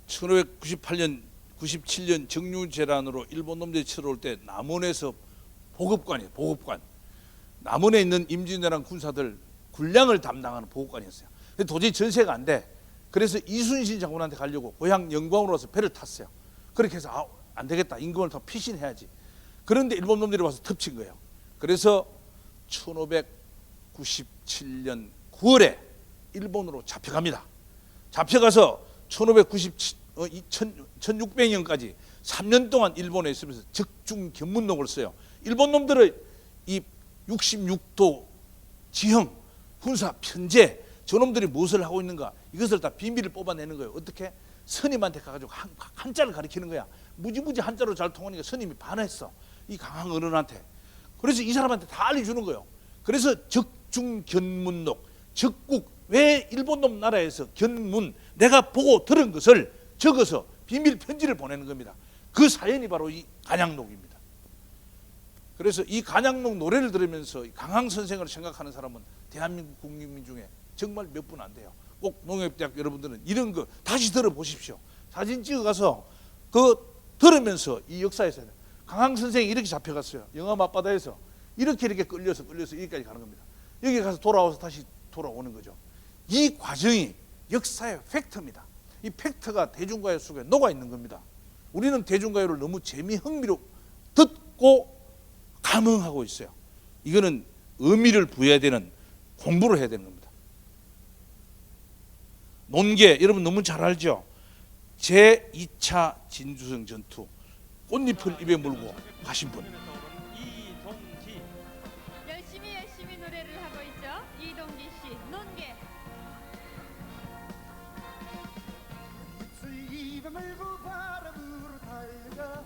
1598년 97년 정유재란으로 일본 놈들이 쳐들어올 때 남원에서 보급관이에요. 보급관. 남원에 있는 임진왜란 군사들 군량을 담당하는 보급관이었어요. 근데 도저히 전세가 안 돼. 그래서 이순신 장군한테 가려고 고향 영광으로 와서 배를 탔어요. 그렇게 해서 안 되겠다. 임금을 더 피신해야지. 그런데 일본 놈들이 와서 덮친 거예요. 그래서 1597년 9월에 일본으로 잡혀갑니다. 잡혀가서 1600년까지 3년 동안 일본에 있으면서 적중견문록을 써요. 일본 놈들의 이 66도 지형, 군사 편제, 저놈들이 무엇을 하고 있는가, 이것을 다 비밀을 뽑아내는 거예요. 어떻게? 스님한테 가가지고 한자를 가르치는 거야. 무지무지 한자로 잘 통하니까 스님이 반했어. 이 강항 어른한테. 그래서 이 사람한테 다 알려주는 거예요. 그래서 적중견문록, 적국, 왜 일본 놈 나라에서 견문, 내가 보고 들은 것을 적어서 비밀 편지를 보내는 겁니다. 그 사연이 바로 이 간양록입니다. 그래서 이 간양록 노래를 들으면서 강항 선생을 생각하는 사람은 대한민국 국민 중에 정말 몇 분 안 돼요. 꼭 농협대학 여러분들은 이런 거 다시 들어보십시오. 사진 찍어가서 그 들으면서 이 역사에서 강항 선생이 이렇게 잡혀갔어요. 영암 앞바다에서 이렇게 끌려서 여기까지 가는 겁니다. 여기 가서 돌아와서 다시 돌아오는 거죠. 이 과정이 역사의 팩트입니다. 이 팩트가 대중가요 속에 녹아 있는 겁니다. 우리는 대중가요를 너무 흥미로 듣고 감흥하고 있어요. 이거는 의미를 부여해야 되는, 공부를 해야 되는 겁니다. 논계 여러분 너무 잘 알죠? 제2차 진주성 전투 꽃잎을 입에 물고 가신 분. 열심히 노래를 하고 있죠. 이동기 씨, 논계. 입술 입에 물고 바람으로 달려가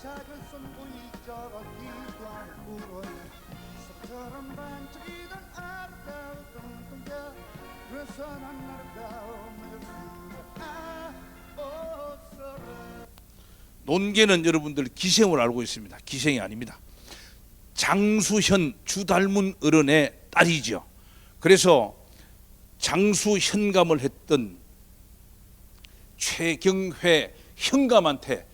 작은 손보이 저기도 않고 섭처럼 반짝이던 아름다운 눈동자 그래서 난 아름다움을 없어라. 논계는 여러분들 기생을 알고 있습니다. 기생이 아닙니다. 장수현 주 닮은 어른의 딸이죠. 그래서 장수현감을 했던 최경회 현감한테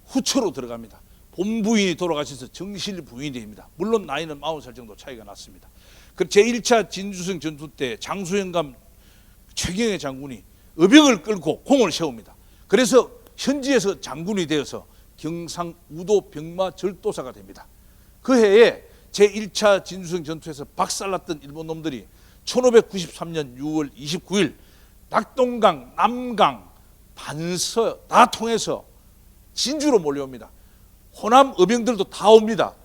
후처로 들어갑니다. 본부인이 돌아가셔서 정실 부인이 됩니다. 물론 나이는 40살 정도 차이가 났습니다. 그 제1차 진주성 전투 때 장수현감 최경회 장군이 의병을 끌고 공을 세웁니다. 그래서 현지에서 장군이 되어서 경상우도 병마 절도사가 됩니다. 그 해에 제1차 진주성 전투에서 박살났던 일본 놈들이 1593년 6월 29일 낙동강, 남강, 반서 다 통해서 진주로 몰려옵니다. 호남 의병들도 다 옵니다.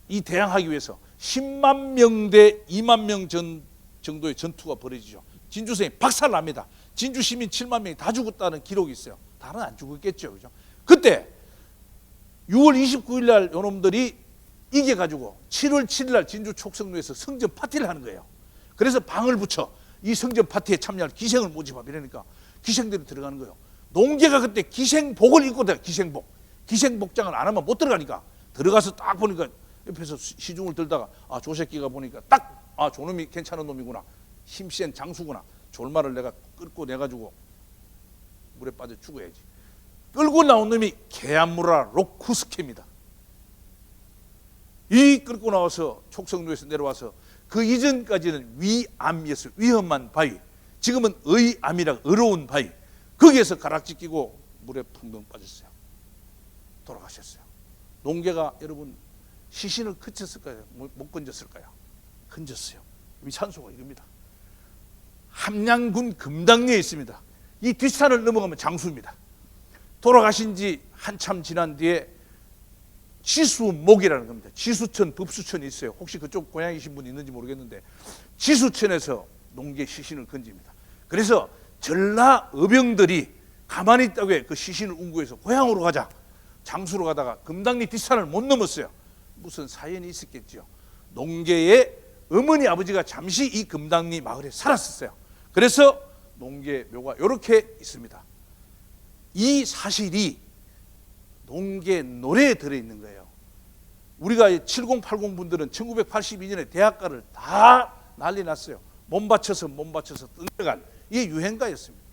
이 대항하기 위해서 10만 명 대 2만 명 정도의 전투가 벌어지죠. 진주성이 박살납니다. 진주 시민 7만 명이 다 죽었다는 기록이 있어요. 다는 안 죽었겠죠, 그죠? 그때 6월 29일 날 요놈들이 이겨가지고 7월 7일 날 진주 촉성로에서 성전 파티를 하는 거예요. 그래서 방을 붙여 이 성전 파티에 참여할 기생을 모집하고 이러니까 기생들이 들어가는 거예요. 농계가 그때 기생복을 입고 들어가. 기생복장을 안 하면 못 들어가니까 들어가서 딱 보니까 옆에서 시중을 들다가 저 새끼가 보니까 딱 저놈이 괜찮은 놈이구나, 힘센 장수구나, 졸마를 내가 끌고 내가지고 물에 빠져 죽어야지. 끌고 나온 놈이 게암무라 로쿠스케입니다. 이 끌고 나와서 촉성로에서 내려와서 그 이전까지는 위암이었어요. 위험한 바위. 지금은 의암이라 어려운 바위. 거기에서 가락지 끼고 물에 풍덩 빠졌어요. 돌아가셨어요. 농계가 여러분 시신을 그쳤을까요? 못 건졌을까요? 건졌어요. 위산소가 이겁니다. 함양군 금당리에 있습니다. 이 뒷산을 넘어가면 장수입니다. 돌아가신 지 한참 지난 뒤에 지수목이라는 겁니다. 지수천, 법수천이 있어요. 혹시 그쪽 고향이신 분 있는지 모르겠는데 지수천에서 농계 시신을 건집니다. 그래서 전라 의병들이 가만히 있다고 해 그 시신을 운구해서 고향으로 가자. 장수로 가다가 금당리 뒷산을 못 넘었어요. 무슨 사연이 있었겠죠. 농계의 어머니 아버지가 잠시 이 금당리 마을에 살았었어요. 그래서 농계 묘가 이렇게 있습니다. 이 사실이 농계 노래에 들어있는 거예요. 우리가 7080 분들은 1982년에 대학가를 다 난리 났어요. 몸 바쳐서 뜬다간 이게 유행가였습니다.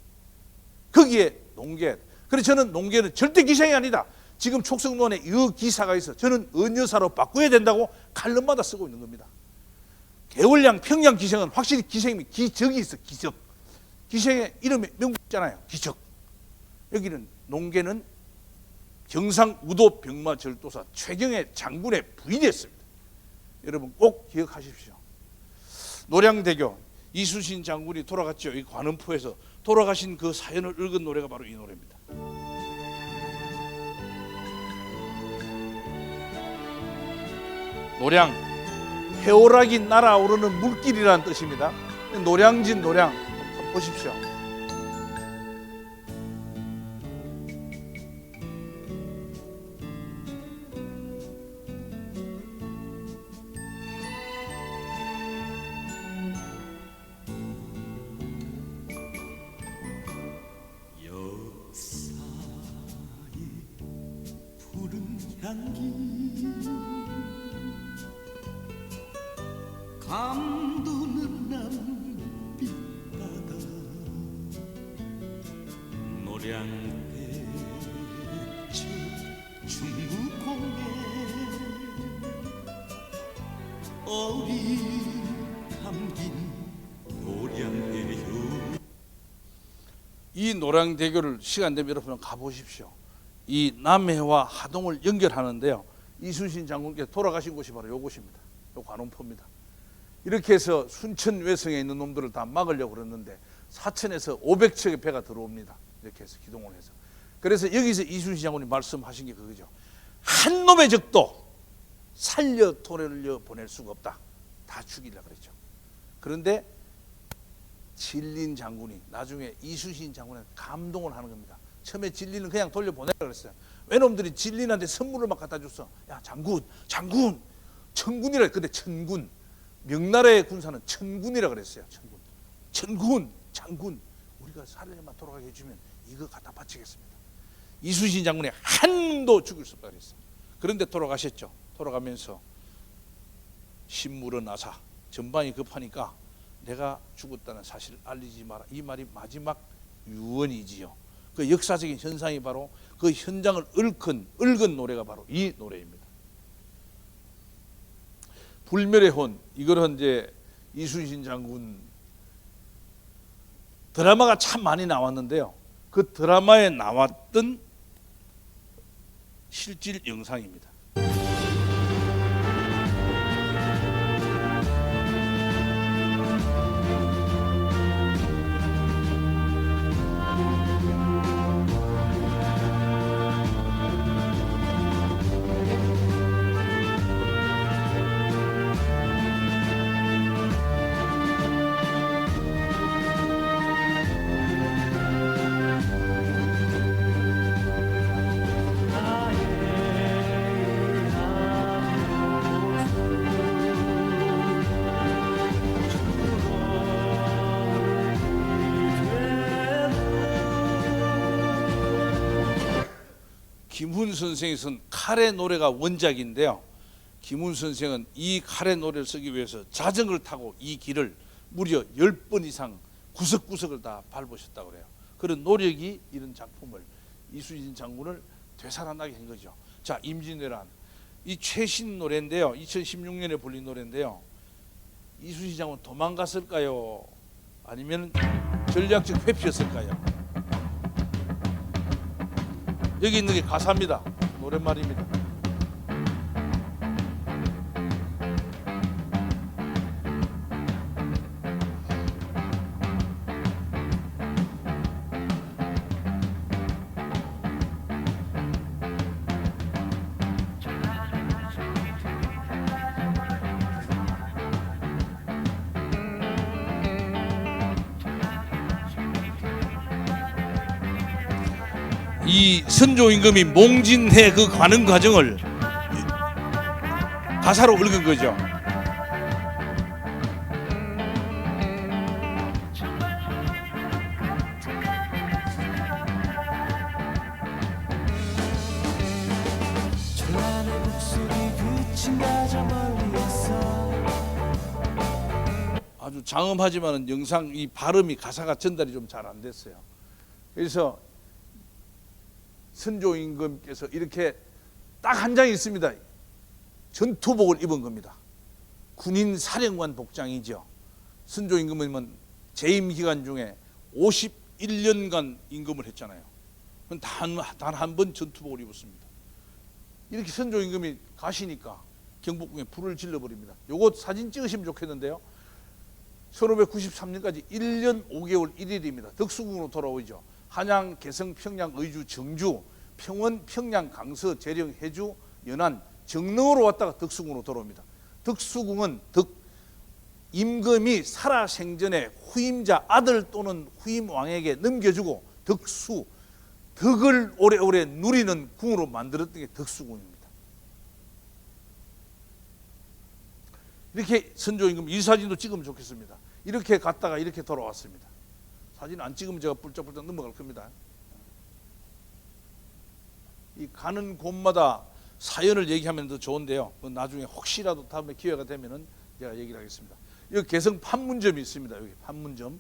거기에 농계. 그래서 저는 농계는 절대 기생이 아니다. 지금 촉성론에 이 기사가 있어. 저는 은여사로 바꿔야 된다고 칼럼마다 쓰고 있는 겁니다. 개월량 평양 기생은 확실히 기생이 기적이 있어. 기적. 기생의 이름에 명분 있잖아요. 기적. 여기는 농계는 경상우도 병마 절도사 최경의 장군의 부인이었습니다. 여러분 꼭 기억하십시오. 노량대교 이순신 장군이 돌아갔죠. 이 관음포에서 돌아가신 그 사연을 읽은 노래가 바로 이 노래입니다. 노량, 해오락이 날아오르는 물길이라는 뜻입니다. 노량진 노량 한번 보십시오. 감도는 남빛바다 노량대천 중구공에 어리 감긴 노량대교. 이 노량대교를 시간 되면 여러분 가보십시오. 이 남해와 하동을 연결하는데요. 이순신 장군께 돌아가신 곳이 바로 요곳입니다. 요 관원포입니다. 이렇게 해서 순천 외성에 있는 놈들을 다 막으려고 그랬는데 사천에서 500척의 배가 들어옵니다. 이렇게 해서 기동을 해서. 그래서 여기서 이순신 장군이 말씀하신 게 그거죠. 한 놈의 적도 살려 돌려 보낼 수가 없다. 다 죽이려고 그랬죠. 그런데 진린 장군이 나중에 이순신 장군에 감동을 하는 겁니다. 처음에 진린은 그냥 돌려보내라고 그랬어요. 외놈들이 진린한테 선물을 막 갖다 줬어. 야, 장군, 천군이라. 근데 천군, 명나라의 군사는 천군이라 그랬어요. 천군, 장군, 우리가 살려만 돌아가게 해주면 이거 갖다 바치겠습니다. 이순신 장군이 한 놈도 죽일 수 없다 그랬어요. 그런데 돌아가셨죠. 돌아가면서 신물은 아사, 전방이 급하니까 내가 죽었다는 사실을 알리지 마라. 이 말이 마지막 유언이지요. 그 역사적인 현상이 바로 그 현장을 읊은 노래가 바로 이 노래입니다. 불멸의 혼, 이거는 이제 이순신 장군 드라마가 참 많이 나왔는데요. 그 드라마에 나왔던 실질 영상입니다. 김훈 선생이 쓴 칼의 노래가 원작인데요. 김훈 선생은 이 칼의 노래를 쓰기 위해서 자전거를 타고 이 길을 무려 10번 이상 구석구석을 다 밟으셨다고 그래요. 그런 노력이 이런 작품을 이순신 장군을 되살아나게 한 거죠. 자, 임진왜란, 이 최신 노래인데요. 2016년에 불린 노래인데요. 이순신 장군 도망갔을까요? 아니면 전략적 회피였을까요? 여기 있는 게 가사입니다. 노랫말입니다. 이 선조 임금이 몽진해 그 가는 과정을 가사로 읽은 거죠. 조란의 목소리 그친 가자 멀리서 아주 장엄하지만은 영상 이 발음이 가사가 전달이 좀 잘 안 됐어요. 그래서 선조 임금께서 이렇게 딱 한 장이 있습니다. 전투복을 입은 겁니다. 군인 사령관 복장이죠. 선조 임금은 재임 기간 중에 51년간 임금을 했잖아요. 단 한 번 전투복을 입었습니다. 이렇게 선조 임금이 가시니까 경복궁에 불을 질러버립니다. 요거 사진 찍으시면 좋겠는데요. 1593년까지 1년 5개월 1일입니다. 덕수궁으로 돌아오죠. 한양, 개성, 평양, 의주, 정주, 평원, 평양, 강서, 재령, 해주, 연안, 정릉으로 왔다가 덕수궁으로 돌아옵니다. 덕수궁은 임금이 살아생전에 후임자 아들 또는 후임 왕에게 넘겨주고 덕을 오래오래 누리는 궁으로 만들었던 게 덕수궁입니다. 이렇게 선조 임금 이 사진도 찍으면 좋겠습니다. 이렇게 갔다가 이렇게 돌아왔습니다. 사진 안 찍으면 제가 뿔쩍뿔쩍 넘어갈 겁니다. 이 가는 곳마다 사연을 얘기하면 더 좋은데요. 나중에 혹시라도 다음에 기회가 되면은 제가 얘기를 하겠습니다. 여기 개성 판문점이 있습니다. 여기 판문점.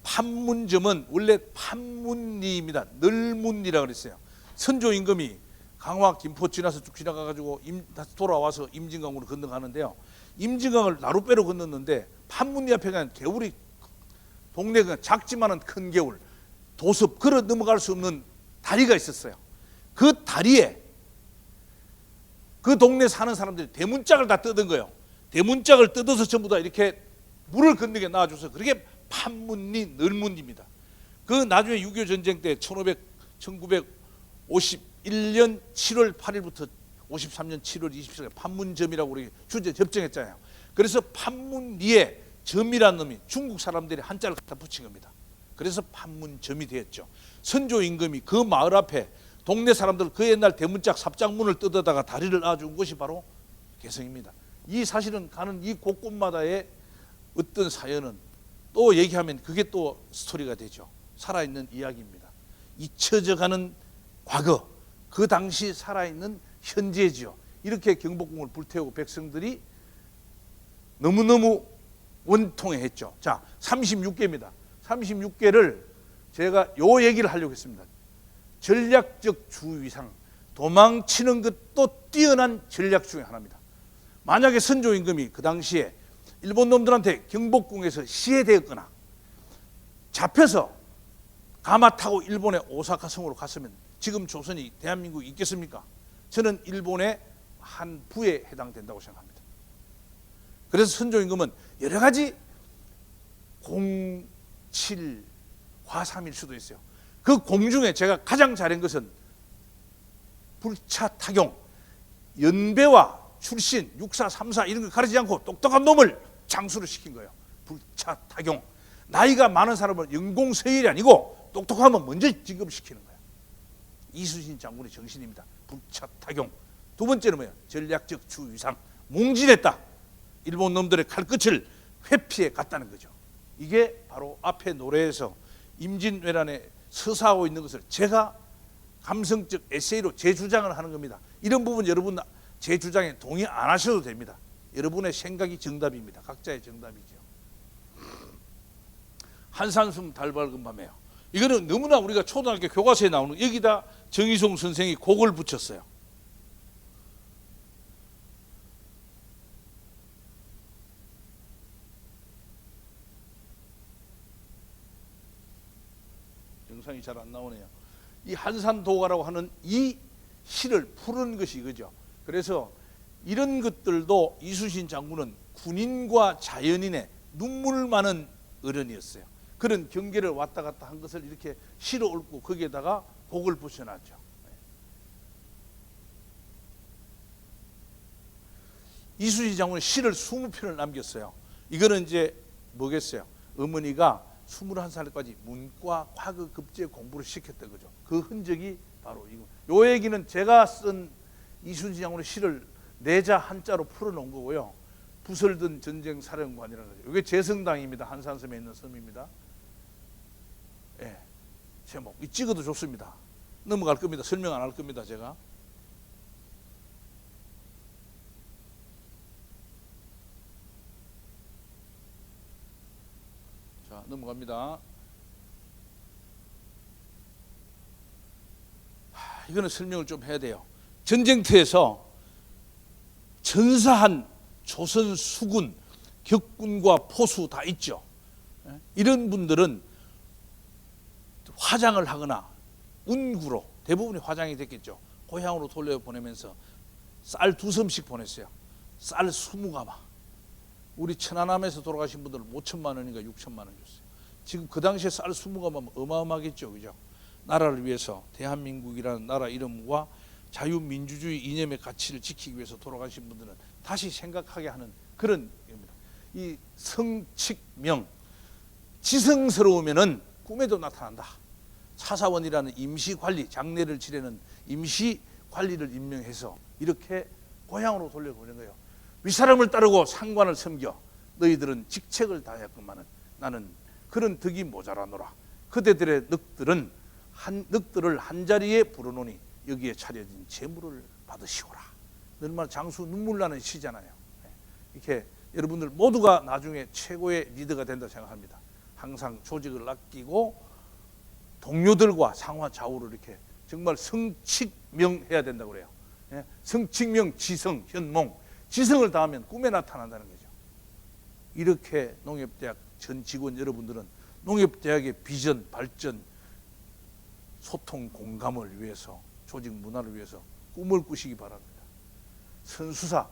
판문점은 원래 판문리입니다. 널문리라고 그랬어요. 선조 임금이 강화 김포 지나서 쭉 지나가가지고 다시 돌아와서 임진강으로 건너가는데요. 임진강을 나룻배로 건넜는데 판문리 앞에 그냥 개울이 동네가 작지만은 큰 개울, 도습 걸어 넘어갈 수 없는 다리가 있었어요. 그 다리에 그 동네 사는 사람들이 대문짝을 다 뜯은 거예요. 대문짝을 뜯어서 전부 다 이렇게 물을 건너게 놔줘서 그렇게 판문리 널문리입니다. 그 나중에 6.25 전쟁 때 1951년 7월 8일부터 53년 7월 27일 판문점이라고 우리 주제 접정했잖아요. 그래서 판문리에 점이라는 놈이 중국 사람들이 한자를 갖다 붙인 겁니다. 그래서 판문점이 되었죠. 선조 임금이 그 마을 앞에 동네 사람들 그 옛날 대문짝 삽장문을 뜯어다가 다리를 놔준 것이 바로 개성입니다. 이 사실은 가는 이 곳곳마다의 어떤 사연은 또 얘기하면 그게 또 스토리가 되죠. 살아있는 이야기입니다. 잊혀져가는 과거, 그 당시 살아있는 현재지요. 이렇게 경복궁을 불태우고 백성들이 너무너무 원통해했죠. 자, 36개입니다. 36개를 제가 요 얘기를 하려고 했습니다. 전략적 주위상, 도망치는 것도 뛰어난 전략 중에 하나입니다. 만약에 선조 임금이 그 당시에 일본 놈들한테 경복궁에서 시해되었거나 잡혀서 가마 타고 일본의 오사카 성으로 갔으면 지금 조선이 대한민국이 있겠습니까? 저는 일본의 한 부에 해당된다고 생각합니다. 그래서 선조 임금은 여러 가지 07, 과삼일 수도 있어요. 그 공중에 제가 가장 잘한 것은 불차 타경, 연배와 출신, 육사, 삼사 이런 걸 가르치지 않고 똑똑한 놈을 장수를 시킨 거예요. 불차 타경. 나이가 많은 사람을 연공서열이 아니고 똑똑하면 먼저 지급시키는 거예요. 이순신 장군의 정신입니다. 불차 타경. 두 번째는 뭐예요? 전략적 주위상. 몽진했다. 일본 놈들의 칼끝을 회피해 갔다는 거죠. 이게 바로 앞에 노래에서 임진왜란에 서사하고 있는 것을 제가 감성적 에세이로 제 주장을 하는 겁니다. 이런 부분 여러분 제 주장에 동의 안 하셔도 됩니다. 여러분의 생각이 정답입니다. 각자의 정답이죠. 한산숨 달 밝은 밤에요. 이거는 너무나 우리가 초등학교 교과서에 나오는, 여기다 정의송 선생이 곡을 붙였어요. 영상이 잘 안 나오네요. 이 한산도가라고 하는 이 시를 푸는 것이 이거죠. 그래서 이런 것들도 이순신 장군은 군인과 자연인의 눈물 많은 어른이었어요. 그런 경계를 왔다 갔다 한 것을 이렇게 시로 읊고 거기에다가 곡을 붙여놨죠. 이순신 장군은 시를 20편을 남겼어요. 이거는 이제 뭐겠어요? 어머니가 21살까지 문과 화학 급제 공부를 시켰던 거죠. 그 흔적이 바로 이거. 요 얘기는 제가 쓴 이순신 장군의 시를 내자 한자로 풀어놓은 거고요. 부설든 전쟁 사령관이라는 거죠. 이게 제성당입니다. 한산섬에 있는 섬입니다. 예, 제목 이 찍어도 좋습니다. 넘어갈 겁니다. 설명 안 할 겁니다. 제가. 자, 넘어갑니다. 이거는 설명을 좀 해야 돼요. 전쟁터에서 전사한 조선 수군, 격군과 포수 다 있죠. 이런 분들은 화장을 하거나 운구로, 대부분이 화장이 됐겠죠. 고향으로 돌려보내면서 쌀 2섬씩 보냈어요. 쌀 20가마. 우리 천안함에서 돌아가신 분들은 5천만 원인가 6천만 원 줬어요. 지금 그 당시에 쌀 20가마면 어마어마하겠죠. 그죠? 나라를 위해서 대한민국이라는 나라 이름과 자유민주주의 이념의 가치를 지키기 위해서 돌아가신 분들은 다시 생각하게 하는 그런 겁니다. 이 성칙명, 지성스러우면은 꿈에도 나타난다. 차사원이라는 임시관리, 장례를 지내는 임시관리를 임명해서 이렇게 고향으로 돌려보낸 거예요. 윗사람을 따르고 상관을 섬겨 너희들은 직책을 다하였건만은 나는 그런 덕이 모자라노라. 그대들의 늑들을 한자리에 불어놓으니 여기에 차려진 재물을 받으시오라. 얼마나 장수 눈물 나는 시잖아요. 이렇게 여러분들 모두가 나중에 최고의 리더가 된다 생각합니다. 항상 조직을 아끼고 동료들과 상하좌우를 이렇게 정말 성칙명해야 된다고 그래요. 성칙명, 지성, 현몽. 지성을 다하면 꿈에 나타난다는 거죠. 이렇게 농협대학 전 직원 여러분들은 농협대학의 비전, 발전, 소통, 공감을 위해서, 조직 문화를 위해서 꿈을 꾸시기 바랍니다. 선수사.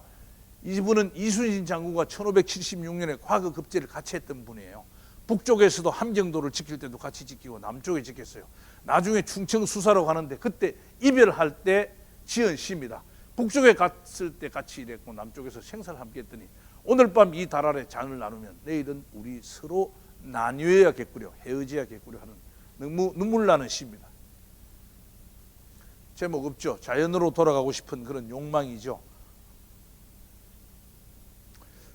이분은 이순신 장군과 1576년에 과거 급제를 같이 했던 분이에요. 북쪽에서도 함경도를 지킬 때도 같이 지키고 남쪽에 지켰어요. 나중에 충청 수사로 가는데 그때 이별할 때 지은 시입니다. 북쪽에 갔을 때 같이 일했고 남쪽에서 생사를 함께 했더니 오늘 밤 이 달 아래 잔을 나누면 내일은 우리 서로 나뉘어야겠구려, 헤어져야겠구려 하는 너무 눈물 나는 시입니다. 제목 없죠. 자연으로 돌아가고 싶은 그런 욕망이죠.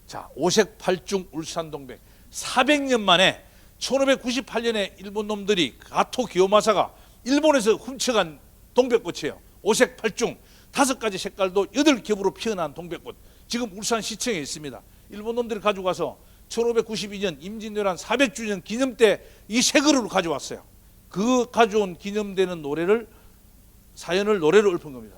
자, 오색팔중 울산동백. 400년 만에 1598년에 일본 놈들이 가토 기요마사가 일본에서 훔쳐간 동백꽃이에요. 오색팔중 5가지 색깔도 8겹으로 피어난 동백꽃. 지금 울산시청에 있습니다. 일본 놈들이 가져가서 1592년 임진왜란 400주년 기념 때 이 세 그루를 가져왔어요. 그 가져온 기념되는 노래를 사연을 노래로 읊은 겁니다.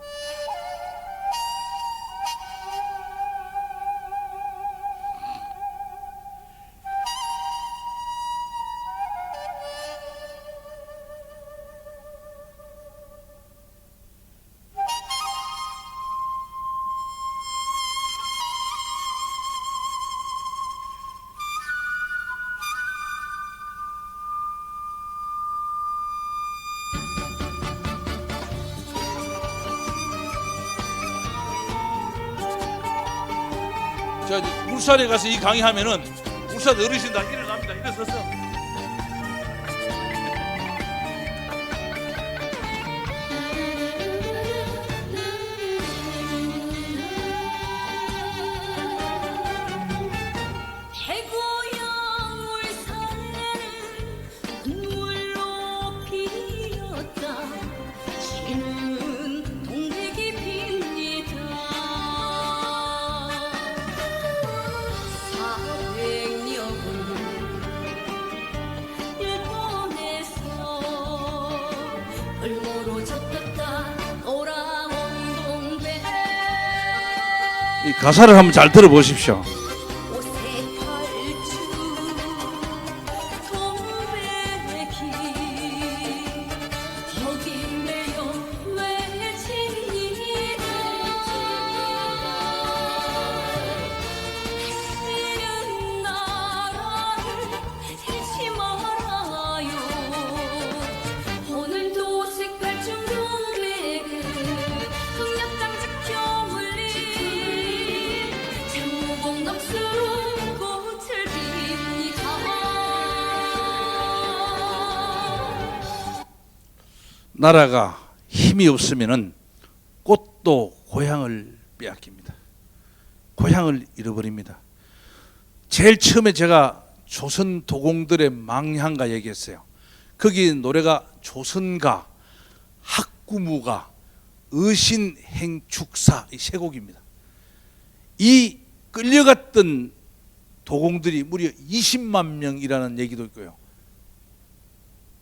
자, 울산에 가서 이 강의하면은 울산 어르신 다 일어납니다. 일어서서 태고양 울산에는 눈물로 피었다. 지는 동백이 핍니다. 400년을 일본에서 얼모로 젖었다 돌아온 동백. 이 가사를 한번 잘 들어보십시오. 오색팔중 동백이 거기 매여 외칩니다. 다시는 나라를 잃지 말아요. 오늘도 오색팔중 동백은 동력강 지켜 물린 장무봉 넋으로 꽃을 핍니다. 나라가 힘이 없으면은 꽃도 고향을 빼앗깁니다. 고향을 잃어버립니다. 제일 처음에 제가 조선 도공들의 망향가 얘기했어요. 거기 노래가 조선가, 학구무가, 의신행축사 이 세 곡입니다. 이 끌려갔던 도공들이 무려 20만 명이라는 얘기도 있고요.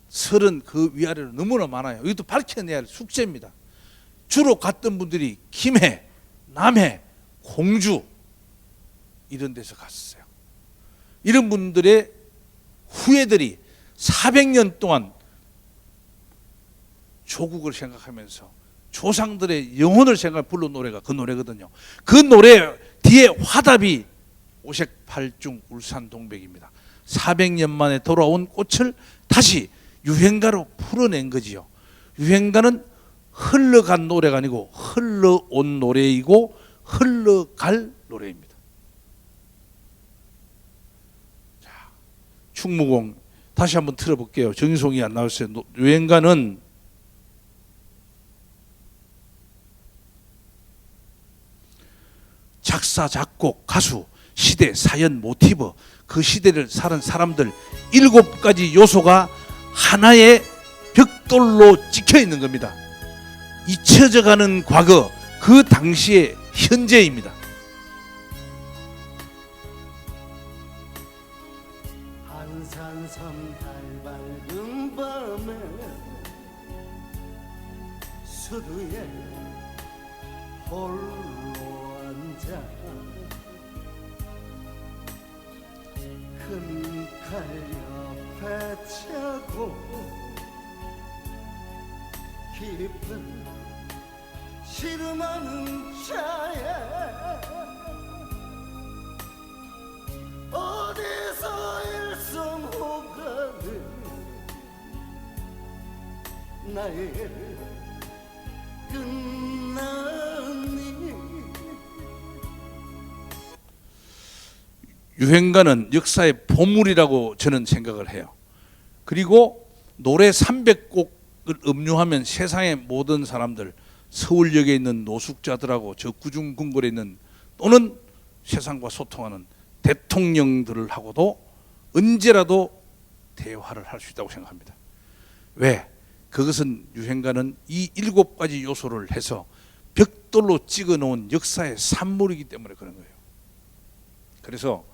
설은 그 위아래로 너무나 많아요. 이것도 밝혀내야 할 숙제입니다. 주로 갔던 분들이 김해, 남해, 공주 이런 데서 갔어요. 이런 분들의 후예들이 400년 동안 조국을 생각하면서 조상들의 영혼을 생각해 부른 노래가 그 노래거든요. 그 노래 뒤에 화답이 오색팔중 울산동백입니다. 400년 만에 돌아온 꽃을 다시 유행가로 풀어낸 거지요. 유행가는 흘러간 노래가 아니고 흘러온 노래이고 흘러갈 노래입니다. 자, 충무공 다시 한번 틀어볼게요. 정인송이 안 나왔어요. 유행가는 작사, 작곡, 가수, 시대, 사연, 모티브, 그 시대를 사는 사람들 7가지 요소가 하나의 벽돌로 찍혀 있는 겁니다. 잊혀져가는 과거, 그 당시의 현재입니다. 한산섬 달 밝은 밤에 수두에 홀로 앉아 큰 칼 옆에 차고 깊은 시름하는 차에 나의 끝났니. 유행가는 역사의 보물이라고 저는 생각을 해요. 그리고 노래 300곡을 음유하면 세상의 모든 사람들, 서울역에 있는 노숙자들하고 저 구중궁궐에 있는 또는 세상과 소통하는 대통령들하고도 언제라도 대화를 할 수 있다고 생각합니다. 왜? 그것은 유행가는 이 7가지 요소를 해서 벽돌로 찍어 놓은 역사의 산물이기 때문에 그런 거예요. 그래서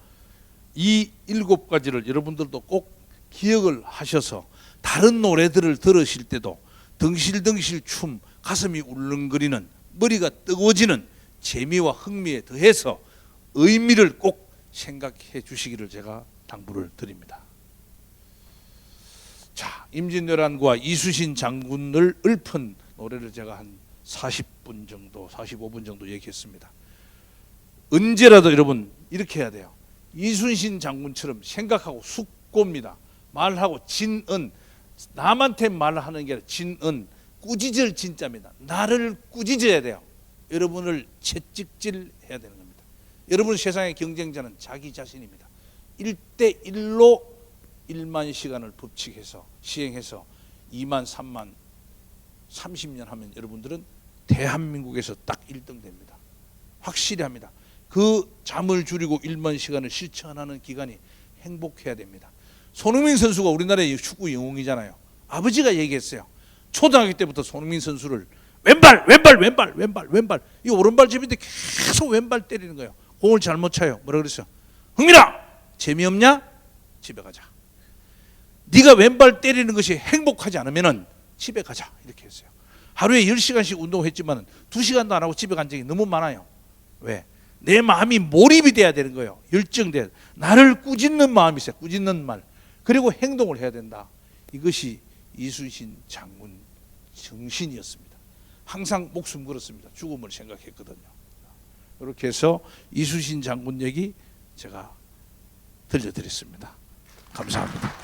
이 7가지를 여러분들도 꼭 기억을 하셔서 다른 노래들을 들으실 때도 덩실덩실 춤, 가슴이 울렁거리는, 머리가 뜨거워지는 재미와 흥미에 더해서 의미를 꼭 생각해 주시기를 제가 당부를 드립니다. 자, 임진왜란과 이순신 장군을 읊은 노래를 제가 한 40분 정도, 45분 정도 얘기했습니다. 언제라도 여러분 이렇게 해야 돼요. 이순신 장군처럼 생각하고 숙고입니다. 말하고 진언, 남한테 말하는 게 아니라 진언, 꾸짖을 진짜입니다. 나를 꾸짖어야 돼요. 여러분을 채찍질해야 되는 겁니다. 여러분 세상의 경쟁자는 자기 자신입니다. 1대1로 1만 시간을 법칙해서 시행해서 2만 3만 30년 하면 여러분들은 대한민국에서 딱 1등 됩니다. 확실히 합니다. 그 잠을 줄이고 1만 시간을 실천하는 기간이 행복해야 됩니다. 손흥민 선수가 우리나라의 축구 영웅이잖아요. 아버지가 얘기했어요. 초등학교 때부터 손흥민 선수를 왼발 이 오른발잡이인데 계속 왼발 때리는 거예요. 공을 잘못 차요. 뭐라 그랬어요? 흥민아, 재미없냐? 집에 가자. 네가 왼발 때리는 것이 행복하지 않으면 집에 가자. 이렇게 했어요. 하루에 10시간씩 운동했지만 2시간도 안 하고 집에 간 적이 너무 많아요. 왜? 내 마음이 몰입이 돼야 되는 거예요. 열정돼야 돼. 나를 꾸짖는 마음이 있어요. 꾸짖는 말. 그리고 행동을 해야 된다. 이것이 이순신 장군 정신이었습니다. 항상 목숨 걸었습니다. 죽음을 생각했거든요. 이렇게 해서 이순신 장군 얘기 제가 들려드렸습니다. 감사합니다.